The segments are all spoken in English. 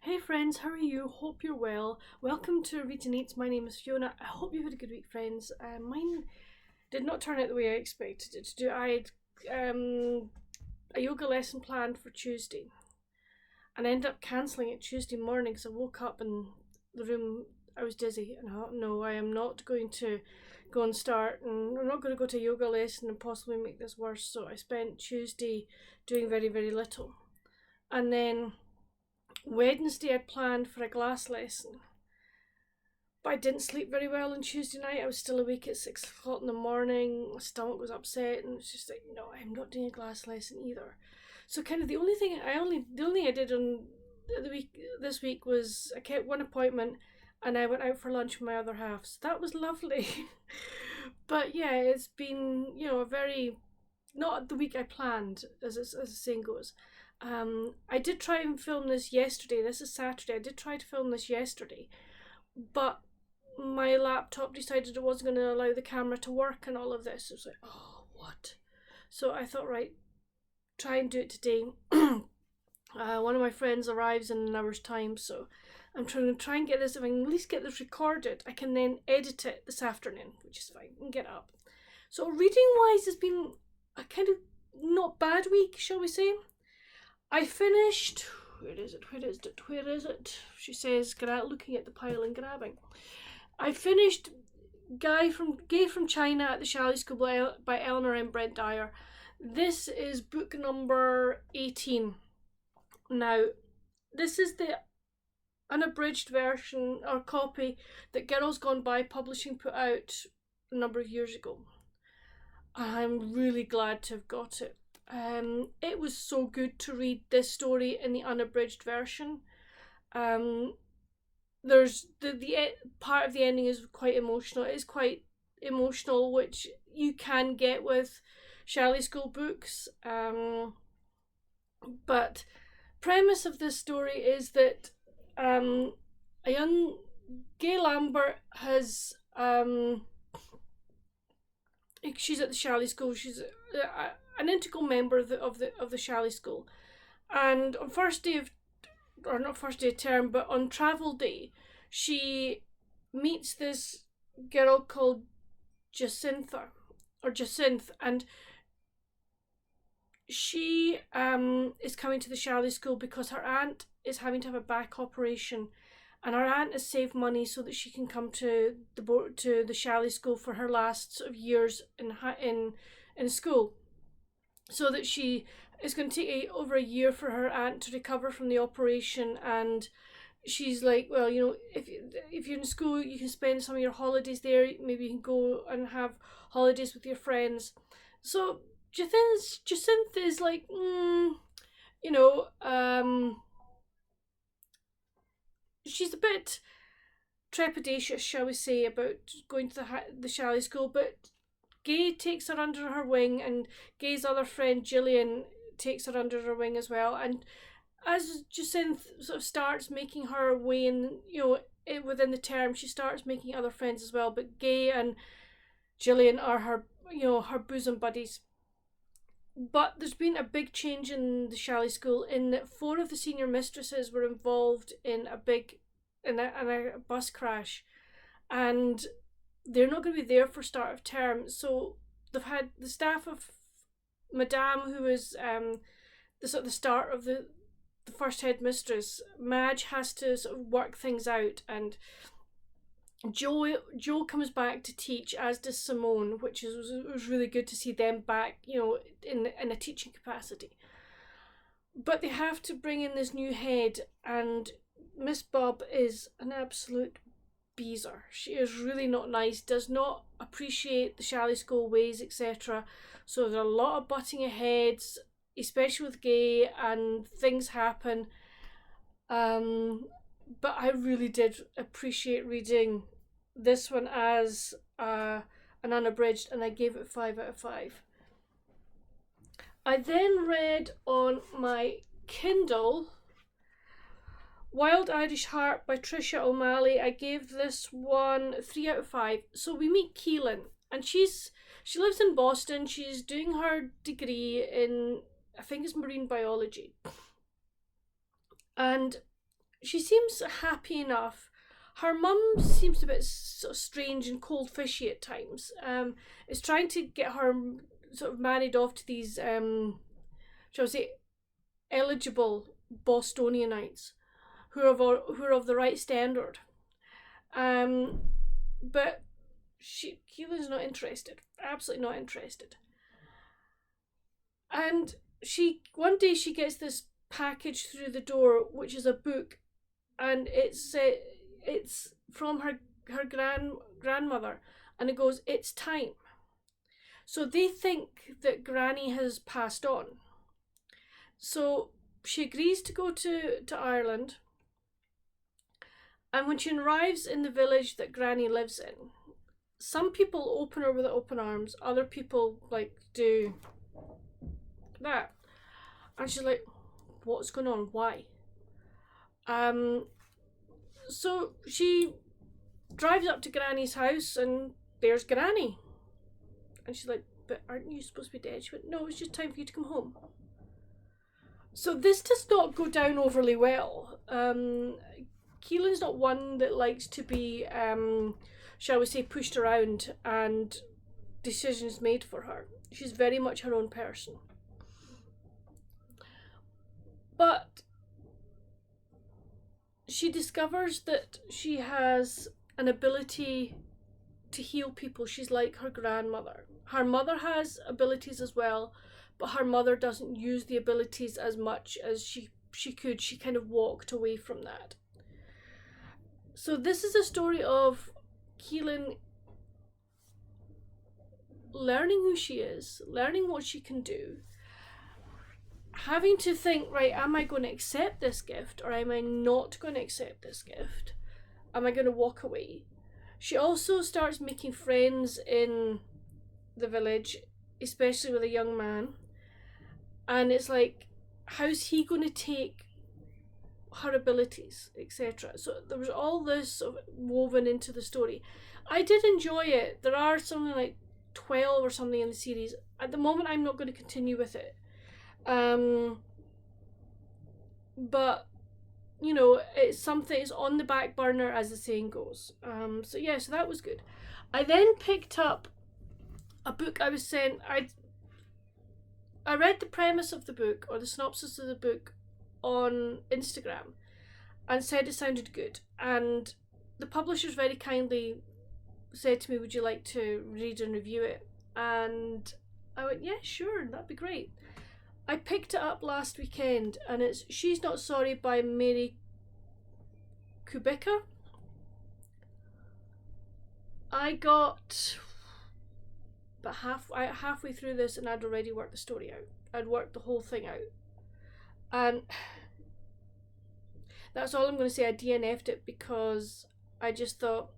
Hey friends, how are you? Hope you're well. Welcome to Reading Eats. My name is Fiona. I hope you've had a good week, friends. Mine did not turn out the way I expected it to do. I had a yoga lesson planned for Tuesday, and I ended up cancelling it Tuesday morning because I woke up in the room. I was dizzy, and I thought, no, I am not going to go and start, and I'm not going to go to a yoga lesson and possibly make this worse. So I spent Tuesday doing very, very little, and then Wednesday I'd planned for a glass lesson, but I didn't sleep very well on Tuesday night. I was still awake at 6 o'clock in the morning. My stomach was upset, and it's just like, no, I'm not doing a glass lesson either. So kind of the only thing I did on this week was I kept one appointment, and I went out for lunch with my other half. So that was lovely. But yeah, it's been a very not the week I planned, as the saying goes. I did try and film this yesterday. This is Saturday. I did try to film this yesterday, but my laptop decided it wasn't going to allow the camera to work and all of this. It was like, oh, what? So I thought, right, try and do it today. One of my friends arrives in an hour's time, so I'm trying to and get this. If I can at least get this recorded, I can then edit it this afternoon, which is fine, and get up. So reading-wise, it's been a kind of not bad week, shall we say. I finished. Where is it? She says, looking at the pile and grabbing. I finished Gay from China at the Chalet School by Elinor and Brent Dyer. This is book number 18. Now, this is the unabridged version or copy that Girls Gone By Publishing put out a number of years ago. I'm really glad to have got it. It was so good to read this story in the unabridged version. There's the part of the ending is quite emotional. It is quite emotional, which you can get with Chalet School books. But premise of this story is that a young Gay Lambert has she's at the Chalet School. She's an integral member of the Chalet School, and on not first day of term, but on travel day, she meets this girl called Jacinth, and she is coming to the Chalet School because her aunt is having to have a back operation, and her aunt has saved money so that she can come to the Chalet School for her last sort of years in school. So that it's going to take over a year for her aunt to recover from the operation, and she's like, well, if you're in school, you can spend some of your holidays there. Maybe you can go and have holidays with your friends. So Jacinth is like, she's a bit trepidatious, shall we say, about going to the Chalet School, but Gay takes her under her wing, and Gay's other friend Gillian takes her under her wing as well. And as Jacinth sort of starts making her way in, within the term, she starts making other friends as well. But Gay and Gillian are her bosom buddies. But there's been a big change in the Chalet School in that 4 of the senior mistresses were involved in a bus crash, and they're not going to be there for start of term. So they've had the staff of Madame, who is the start of the first head mistress. Madge has to sort of work things out, and Jo comes back to teach, as does Simone, which was really good to see them back, in a teaching capacity. But they have to bring in this new head, and Miss Bob is an absolute beezer. She is really not nice, does not appreciate the Chalet School ways, etc. So there's a lot of butting of heads, especially with Gay, and things happen. But I really did appreciate reading this one as an unabridged, and I gave it 5 out of 5. I then read on my Kindle Wild Irish Heart by Tricia O'Malley. I gave this one 3 out of 5. So we meet Keelan, and she lives in Boston. She's doing her degree in, I think it's marine biology. And she seems happy enough. Her mum seems a bit sort of strange and cold fishy at times. Is trying to get her sort of married off to these, shall I say, eligible Bostonianites who are of the right standard. But Keelan's not interested. Absolutely not interested. And one day she gets this package through the door, which is a book, and it's from her grandmother, and it goes, "It's time." So they think that Granny has passed on. So she agrees to go to Ireland, and when she arrives in the village that Granny lives in, some people open her with open arms, other people like do that, and she's like, "What's going on? Why?" So she drives up to Granny's house, and there's Granny, and she's like, "But aren't you supposed to be dead?" She went, "No, it's just time for you to come home." So this does not go down overly well. Keelan's not one that likes to be, shall we say, pushed around and decisions made for her. She's very much her own person. But she discovers that she has an ability to heal people. She's like her grandmother. Her mother has abilities as well, but her mother doesn't use the abilities as much as she could. She kind of walked away from that. So this is a story of Keelan learning who she is, learning what she can do, having to think, right, am I going to accept this gift or am I not going to accept this gift? Am I going to walk away? She also starts making friends in the village, especially with a young man. And it's like, how's he going to take her abilities, etc. So there was all this sort of woven into the story. I did enjoy it. There are something like 12 or something in the series. At the moment, I'm not going to continue with it. But you know, it's something, it's on the back burner, as the saying goes. So that was good. I then picked up a book I was sent. I read the premise of the book, or the synopsis of the book, on Instagram, and said it sounded good. And the publishers very kindly said to me, "Would you like to read and review it?" And I went, "Yeah, sure, that'd be great." I picked it up last weekend, and it's She's Not Sorry by Mary Kubica. I got about halfway through this, and I'd already worked the story out. I'd worked the whole thing out. And that's all I'm going to say. I DNF'd it because I just thought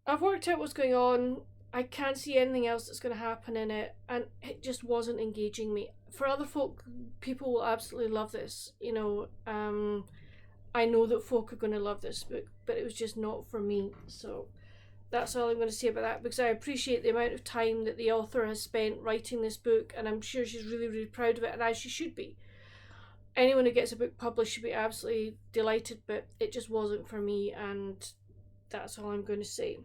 I've worked out what's going on. I can't see anything else that's going to happen in it, and it just wasn't engaging me. For other folk, people will absolutely love this. You know, I know that folk are going to love this book, but it was just not for me. So that's all I'm going to say about that, because I appreciate the amount of time that the author has spent writing this book, and I'm sure she's really, really proud of it, and as she should be. Anyone who gets a book published should be absolutely delighted, but it just wasn't for me, and that's all I'm going to say.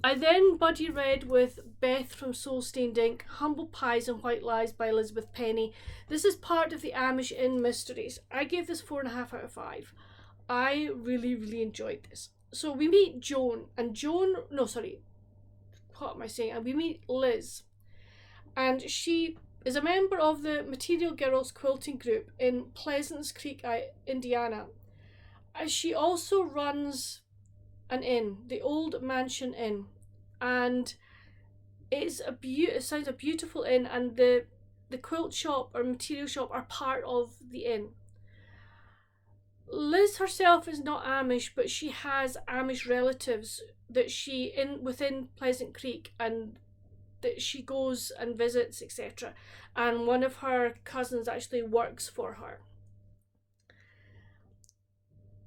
I then buddy read with Beth from Soul Stained Ink, Humble Pies and White Lies by Elizabeth Penney. This is part of the Amish Inn Mysteries. I gave this 4.5 out of 5. I really, really enjoyed this. So we meet Joan, and what am I saying? And we meet Liz, and she is a member of the Material Girls quilting group in Pleasants Creek, Indiana. And she also runs an inn, the Old Mansion Inn, and it sounds a beautiful inn, and the quilt shop or material shop are part of the inn. Liz herself is not Amish, but she has Amish relatives that within Pleasant Creek, and that she goes and visits, etc. And one of her cousins actually works for her.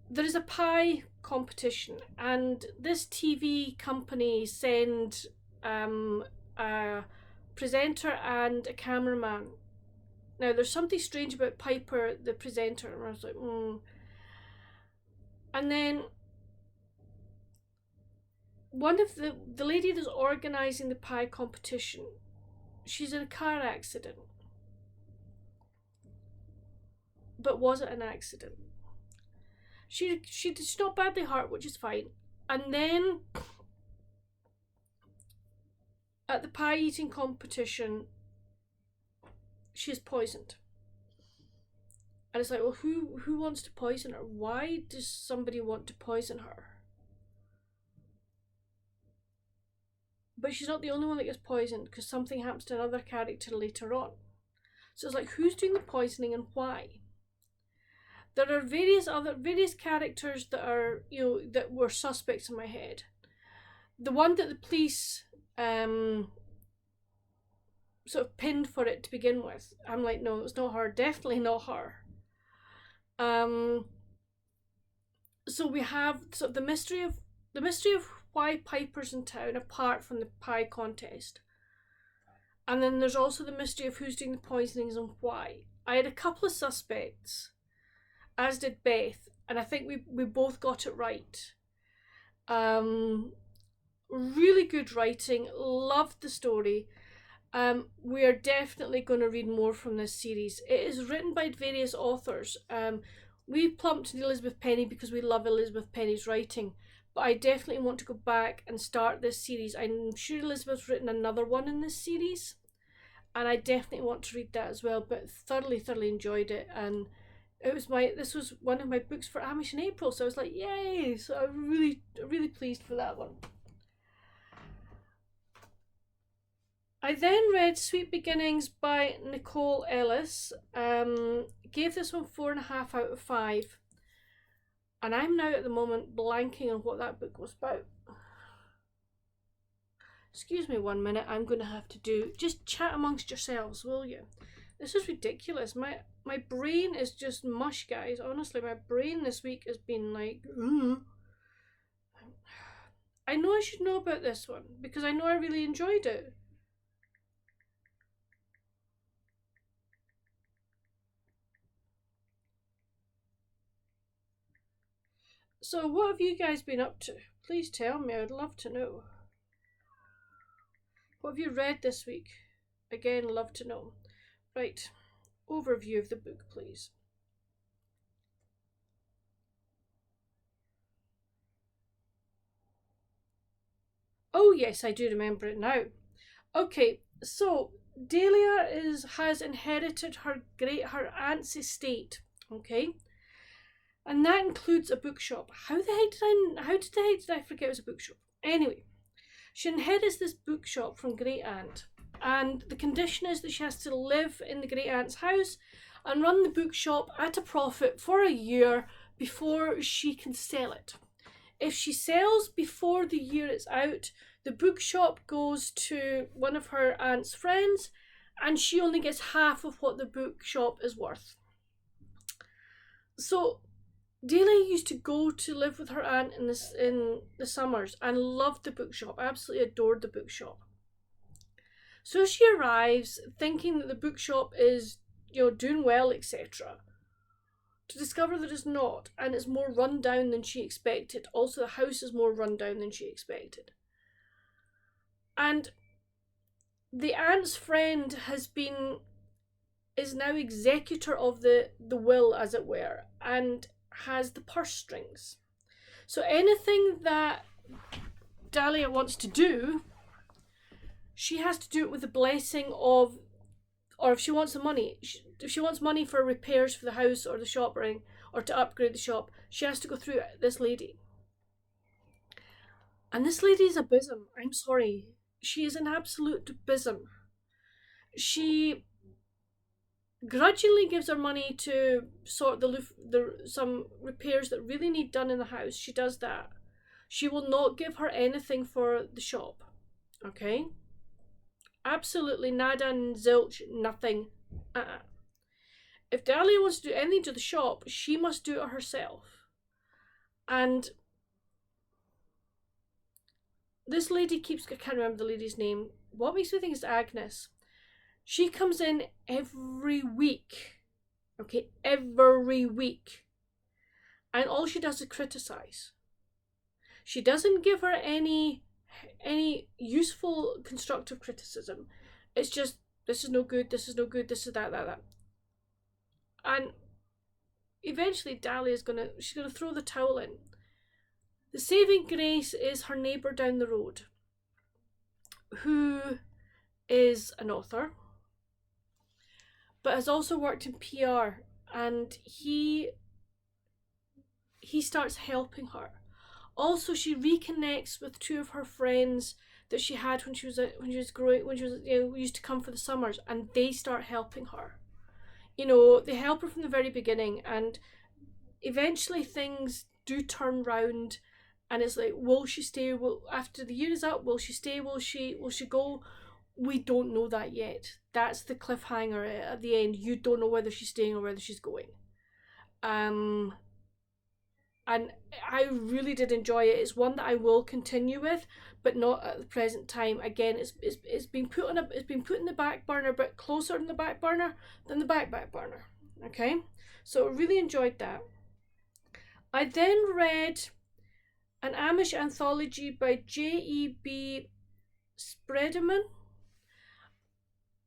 There is a pie competition, and this TV company send a presenter and a cameraman Now, there's something strange about Piper, the presenter, and I was like, And then one of the lady that's organising the pie competition, she's in a car accident. But was it an accident? She's not badly hurt, which is fine. And then at the pie eating competition, she is poisoned. And it's like, well, who wants to poison her? Why does somebody want to poison her? But she's not the only one that gets poisoned, because something happens to another character later on. So it's like, who's doing the poisoning and why? There are various characters that are, that were suspects in my head. The one that the police sort of pinned for it to begin with, I'm like, no, it's not her. Definitely not her. So we have sort of the mystery of why Piper's in town, apart from the pie contest. And then there's also the mystery of who's doing the poisonings and why. I had a couple of suspects, as did Beth, and I think we both got it right. Really good writing, loved the story. We are definitely going to read more from this series. It is written by various authors. We plumped in Elizabeth Penney because we love Elizabeth Penney's writing, but I definitely want to go back and start this series. I'm sure Elizabeth's written another one in this series, and I definitely want to read that as well, but thoroughly enjoyed it. And this was one of my books for Amish in April, so I was like, yay! So I'm really pleased for that one. I then read Sweet Beginnings by Nicole Ellis. Gave this one 4.5 out of 5. And I'm now at the moment blanking on what that book was about. Excuse me 1 minute, I'm going to have to just chat amongst yourselves, will you? This is ridiculous. My brain is just mush, guys. Honestly, my brain this week has been like, I know I should know about this one, because I know I really enjoyed it. So what have you guys been up to? Please tell me, I'd love to know. What have you read this week? Again, love to know. Right, overview of the book, please. Oh yes, I do remember it now. Okay, so Delia has inherited her aunt's estate, okay? And that includes a bookshop. How the heck did I forget it was a bookshop? Anyway, she inherits this bookshop from great aunt, and the condition is that she has to live in the great aunt's house and run the bookshop at a profit for a year before she can sell it. If she sells before the year is out, the bookshop goes to one of her aunt's friends, and she only gets half of what the bookshop is worth. So Delia used to go to live with her aunt in the summers and loved the bookshop, absolutely adored the bookshop. So she arrives thinking that the bookshop is, doing well, etc., to discover that it's not, and it's more run down than she expected. Also, the house is more run down than she expected. And the aunt's friend is now executor of the will, as it were, and has the purse strings. So anything that Dahlia wants to do, she has to do it with the blessing of, or if she wants the money, if she wants money for repairs for the house or the shop or to upgrade the shop, she has to go through this lady. And this lady is a bism. I'm sorry. She is an absolute bism. She grudgingly gives her money to sort some repairs that really need done in the house. She does that. She will not give her anything for the shop. Okay? Absolutely nada, zilch, nothing. If Dahlia wants to do anything to the shop, she must do it herself. And this lady I can't remember the lady's name. What makes me think it's Agnes? She comes in every week, okay, every week, and all she does is criticize. She doesn't give her any useful constructive criticism. It's just, this is no good, this is no good, this is that. And eventually Dahlia's she's gonna throw the towel in. The saving grace is her neighbour down the road, who is an author, but has also worked in PR, and he starts helping her. Also, she reconnects with two of her friends that she had when she was used to come for the summers, and they start helping her. They help her from the very beginning, and eventually things do turn round, and it's like, will she stay? After the year is up, will she stay? Will she go? We don't know that yet. That's the cliffhanger at the end. You don't know whether she's staying or whether she's going. And I really did enjoy it. It's one that I will continue with, but not at the present time. Again, it's been put in the back burner, but closer in the back burner than the back burner. Okay, so I really enjoyed that. I then read an Amish anthology by J.E.B. Spredemann,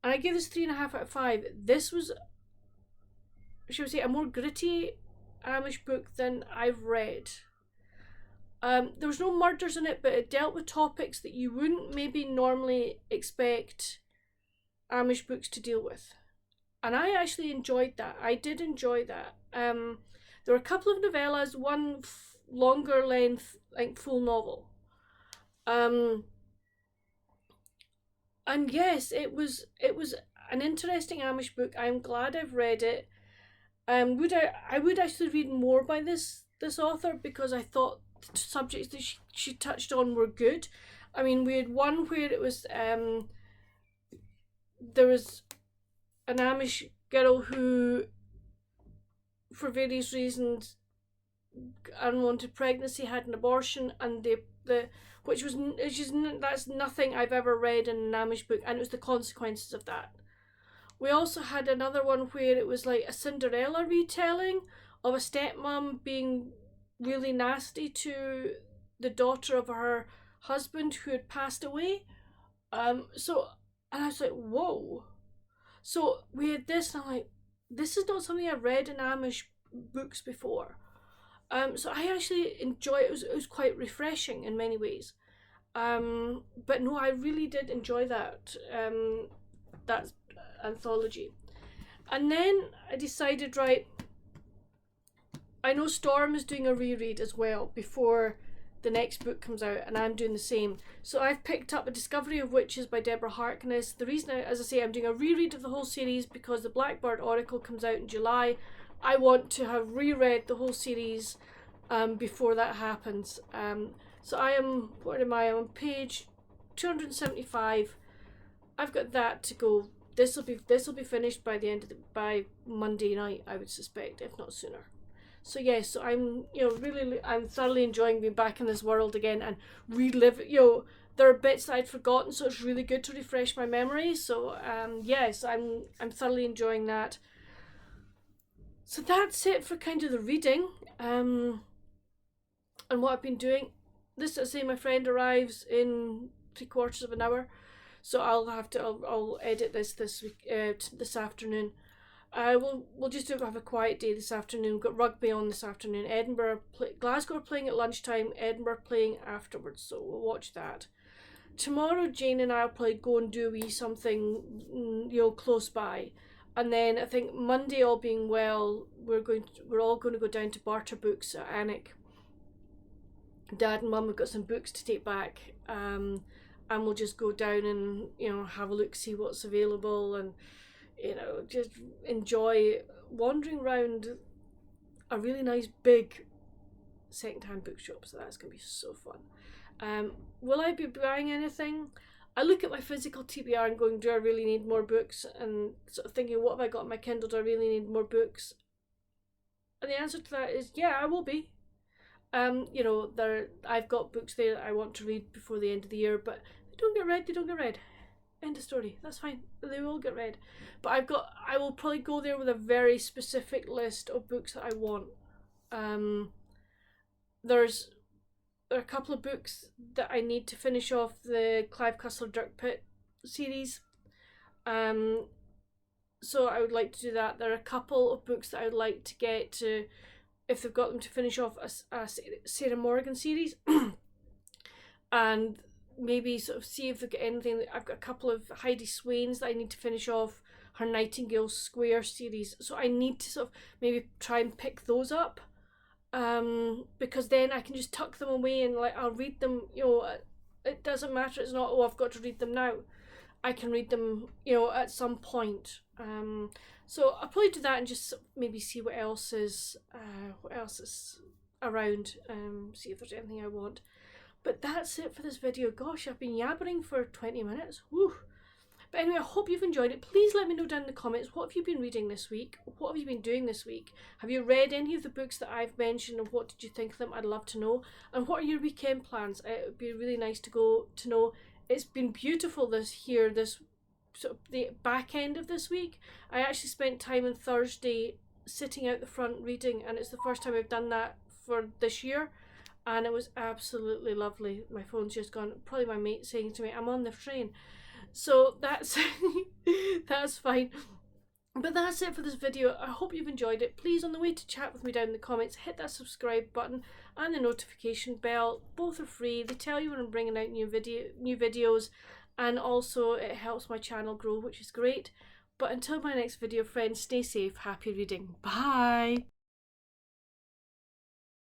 and I gave this 3.5 out of 5. This was, shall we say, a more gritty Amish book than I've read. There was no murders in it, but it dealt with topics that you wouldn't maybe normally expect Amish books to deal with, and I actually enjoyed that. I did enjoy that. There were a couple of novellas, one longer length, like full novel. And yes, it was an interesting Amish book. I'm glad I've read it. I would actually read more by this author, because I thought the subjects that she touched on were good. I mean, we had one where it was there was an Amish girl who, for various reasons, unwanted pregnancy, had an abortion, and that's nothing I've ever read in an Amish book, and it was the consequences of that. We also had another one where it was like a Cinderella retelling of a stepmom being really nasty to the daughter of her husband who had passed away. And I was like, whoa. So we had this, and I'm like, this is not something I've read in Amish books before. So I actually enjoyed it. It was quite refreshing in many ways. But no, I really did enjoy that anthology. And then I decided, right, I know Storm is doing a reread as well before the next book comes out, and I'm doing the same. So I've picked up A Discovery of Witches by Deborah Harkness. The reason, as I say, I'm doing a reread of the whole series because the Blackbird Oracle comes out in July. I want to have reread the whole series before that happens. So I am, I'm on page 275. I've got that to go. This will be finished by by Monday night, I would suspect, if not sooner. So yes, so I'm I'm thoroughly enjoying being back in this world again and relive. There are bits that I'd forgotten, so it's really good to refresh my memory. So yes, I'm thoroughly enjoying that. So that's it for kind of the reading, and what I've been doing. This, I say, my friend arrives in 3/4 of an hour, so I'll edit this week, this afternoon. We'll just have a quiet day this afternoon. We've got rugby on this afternoon. Glasgow are playing at lunchtime. Edinburgh playing afterwards, so we'll watch that. Tomorrow, Jane and I'll probably go and do something, close by, and then I think Monday, all being well, we're all going to go down to Barter Books at Alnwick. Dad and Mum have got some books to take back, and we'll just go down and have a look, see what's available, and just enjoy wandering around a really nice big second-hand bookshop. So that's going to be so fun. Will I be buying anything? I look at my physical TBR and going, do I really need more books? And sort of thinking, what have I got on my Kindle? Do I really need more books? And the answer to that is, yeah, I will be. I've got books there that I want to read before the end of the year, but they don't get read. End of story. That's fine. They will get read. But I will probably go there with a very specific list of books that I want. There are a couple of books that I need to finish off the Clive Cussler Dirk Pitt series. So I would like to do that. There are a couple of books that I would like to get to, if they've got them, to finish off a Sarah Morgan series. And maybe sort of see if they've got anything. I've got a couple of Heidi Swain's that I need to finish off, her Nightingale Square series. So I need to sort of maybe try and pick those up. Because then I can just tuck them away and like I'll read them, you know, it doesn't matter, it's not, oh, I've got to read them now. I can read them, you know, at some point. So I'll probably do that and just maybe see what else is around, see if there's anything I want. But that's it for this video. Gosh, I've been yabbering for 20 minutes. Woo! But anyway, I hope you've enjoyed it. Please let me know down in the comments, what have you been reading this week? What have you been doing this week? Have you read any of the books that I've mentioned, and what did you think of them? I'd love to know. And what are your weekend plans? It would be really nice to know. It's been beautiful this sort of the back end of this week. I actually spent time on Thursday sitting out the front reading, and it's the first time I've done that for this year. And it was absolutely lovely. My phone's just gone. Probably my mate saying to me, I'm on the train. So that's that's fine. But that's it for this video. I hope you've enjoyed it. Please, on the way to chat with me down in the comments, hit that subscribe button and the notification bell. Both are free. They tell you when I'm bringing out new videos, and also it helps my channel grow, which is great. But until my next video, friends, stay safe. Happy reading. Bye.